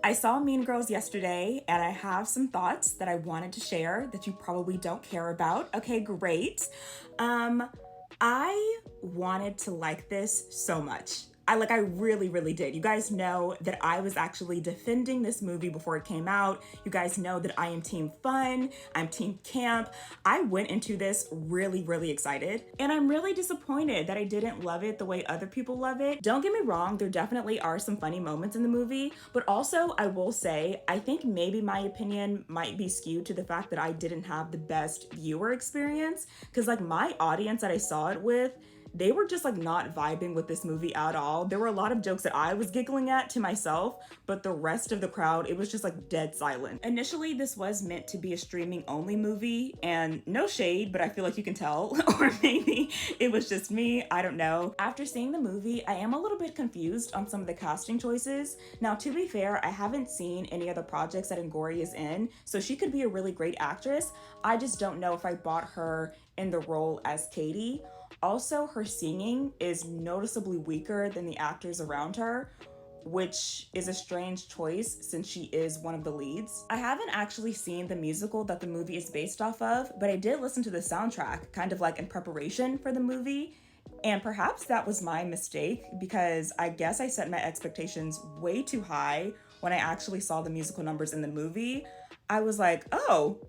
I saw Mean Girls yesterday and I have some thoughts that I wanted to share that you probably don't care about. Okay, great. I wanted to like this so much. I really, really did. You guys know that I was actually defending this movie before it came out. You guys know that I am team fun, I'm team camp. I went into this really, really excited, and I'm really disappointed that I didn't love it the way other people love it. Don't get me wrong, there definitely are some funny moments in the movie, but also I will say, I think maybe my opinion might be skewed to the fact that I didn't have the best viewer experience, because like my audience that I saw it with, they were just like not vibing with this movie at all. There were a lot of jokes that I was giggling at to myself, but the rest of the crowd, it was just like dead silent. Initially, this was meant to be a streaming only movie, and no shade, but I feel like you can tell, or maybe it was just me, I don't know. After seeing the movie, I am a little bit confused on some of the casting choices. Now, to be fair, I haven't seen any other projects that Ngori is in, so she could be a really great actress. I just don't know if I bought her in the role as Katie. Also, her singing is noticeably weaker than the actors around her, which is a strange choice since she is one of the leads. I haven't actually seen the musical that the movie is based off of, but I did listen to the soundtrack, kind of like in preparation for the movie, and perhaps that was my mistake because I guess I set my expectations way too high when I actually saw the musical numbers in the movie. I was like, oh,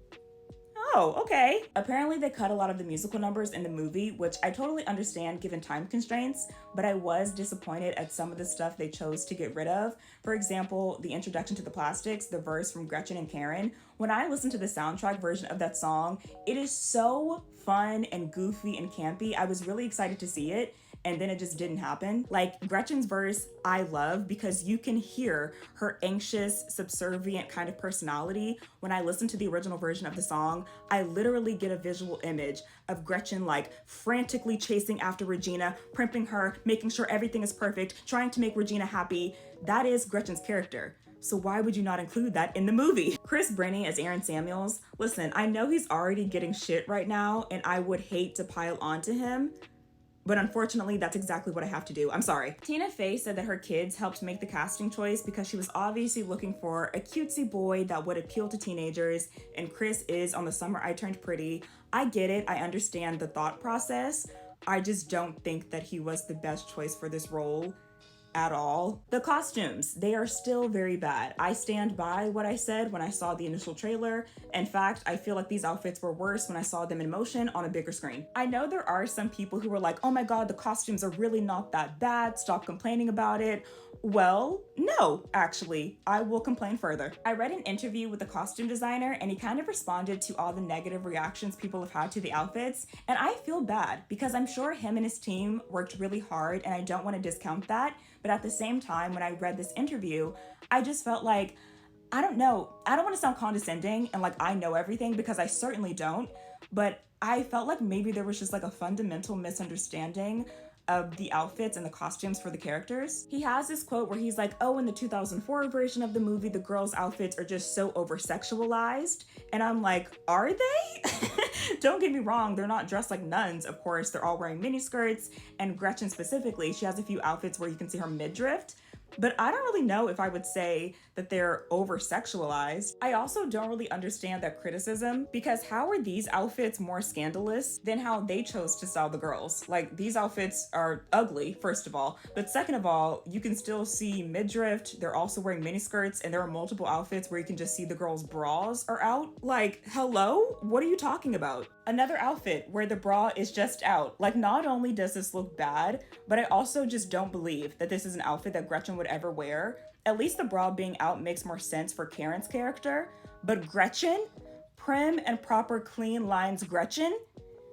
okay. Apparently they cut a lot of the musical numbers in the movie, which I totally understand given time constraints, but I was disappointed at some of the stuff they chose to get rid of. For example, the introduction to the plastics, the verse from Gretchen and Karen. When I listened to the soundtrack version of that song, it is so fun and goofy and campy. I was really excited to see it, and then it just didn't happen. Like Gretchen's verse, I love because you can hear her anxious, subservient kind of personality. When I listen to the original version of the song, I literally get a visual image of Gretchen like frantically chasing after Regina, primping her, making sure everything is perfect, trying to make Regina happy. That is Gretchen's character. So why would you not include that in the movie? Chris Brenny as Aaron Samuels. Listen, I know he's already getting shit right now, and I would hate to pile onto him, but unfortunately, that's exactly what I have to do. I'm sorry. Tina Fey said that her kids helped make the casting choice because she was obviously looking for a cutesy boy that would appeal to teenagers, and Chris is on The Summer I Turned Pretty. I get it. I understand the thought process. I just don't think that he was the best choice for this role at all. The costumes, they are still very bad. I stand by what I said when I saw the initial trailer. In fact, I feel like these outfits were worse when I saw them in motion on a bigger screen. I know there are some people who were like, oh my god, the costumes are really not that bad, stop complaining about it. Well, no, actually, I will complain further. I read an interview with the costume designer and he kind of responded to all the negative reactions people have had to the outfits, and I feel bad because I'm sure him and his team worked really hard and I don't want to discount that, but at the same time, when I read this interview, I just felt like, I don't know, I don't want to sound condescending and like I know everything because I certainly don't, but I felt like maybe there was just like a fundamental misunderstanding of the outfits and the costumes for the characters. He has this quote where he's like, oh, in the 2004 version of the movie, the girls' outfits are just so over-sexualized. And I'm like, are they? Don't get me wrong, they're not dressed like nuns, of course. They're all wearing miniskirts, and Gretchen specifically, she has a few outfits where you can see her midriff. But I don't really know if I would say that they're over-sexualized. I also don't really understand that criticism because how are these outfits more scandalous than how they chose to style the girls? Like, these outfits are ugly, first of all, but second of all, you can still see midriff, they're also wearing miniskirts, and there are multiple outfits where you can just see the girls' bras are out. Like, hello? What are you talking about? Another outfit where the bra is just out. Like, not only does this look bad, but I also just don't believe that this is an outfit that Gretchen would ever wear. At least the bra being out makes more sense for Karen's character, but Gretchen, prim and proper clean lines Gretchen,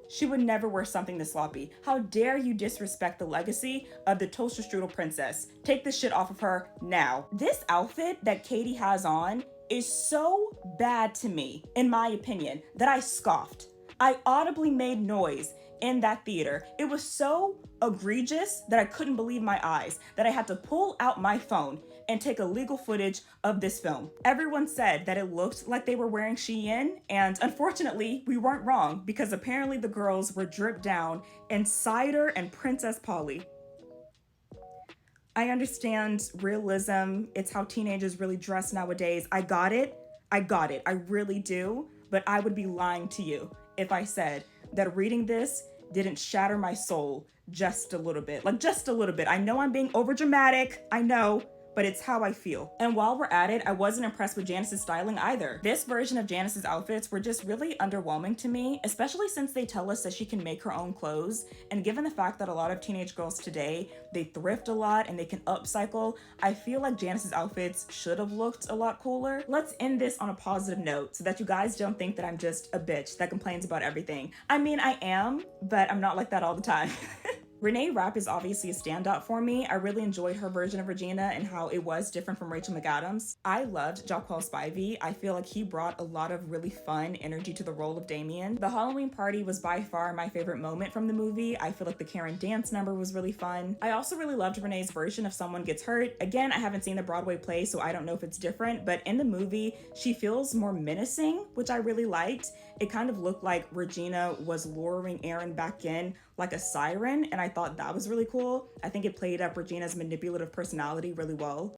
she would never wear something this sloppy. How dare you disrespect the legacy of the toaster strudel princess? Take this shit off of her now. This outfit that Katie has on is so bad to me, in my opinion, that I scoffed. I audibly made noise in that theater. It was so egregious that I couldn't believe my eyes, that I had to pull out my phone and take illegal footage of this film. Everyone said that it looked like they were wearing Shein, and unfortunately, we weren't wrong because apparently the girls were dripped down in cider and Princess Polly. I understand realism. It's how teenagers really dress nowadays. I got it. I got it. I really do. But I would be lying to you if I said that reading this didn't shatter my soul just a little bit. Like, just a little bit. I know I'm being over dramatic. I know. But it's how I feel. And while we're at it, I wasn't impressed with Janice's styling either. This version of Janice's outfits were just really underwhelming to me, especially since they tell us that she can make her own clothes. And given the fact that a lot of teenage girls today, they thrift a lot and they can upcycle, I feel like Janice's outfits should have looked a lot cooler. Let's end this on a positive note so that you guys don't think that I'm just a bitch that complains about everything. I mean, I am, but I'm not like that all the time. Renee Rapp is obviously a standout for me. I really enjoyed her version of Regina and how it was different from Rachel McAdams. I loved Jaquel Spivey. I feel like he brought a lot of really fun energy to the role of Damien. The Halloween party was by far my favorite moment from the movie. I feel like the Karen dance number was really fun. I also really loved Renee's version of Someone Gets Hurt. Again, I haven't seen the Broadway play, so I don't know if it's different, but in the movie, she feels more menacing, which I really liked. It kind of looked like Regina was luring Aaron back in like a siren, and I thought that was really cool. I think it played up Regina's manipulative personality really well.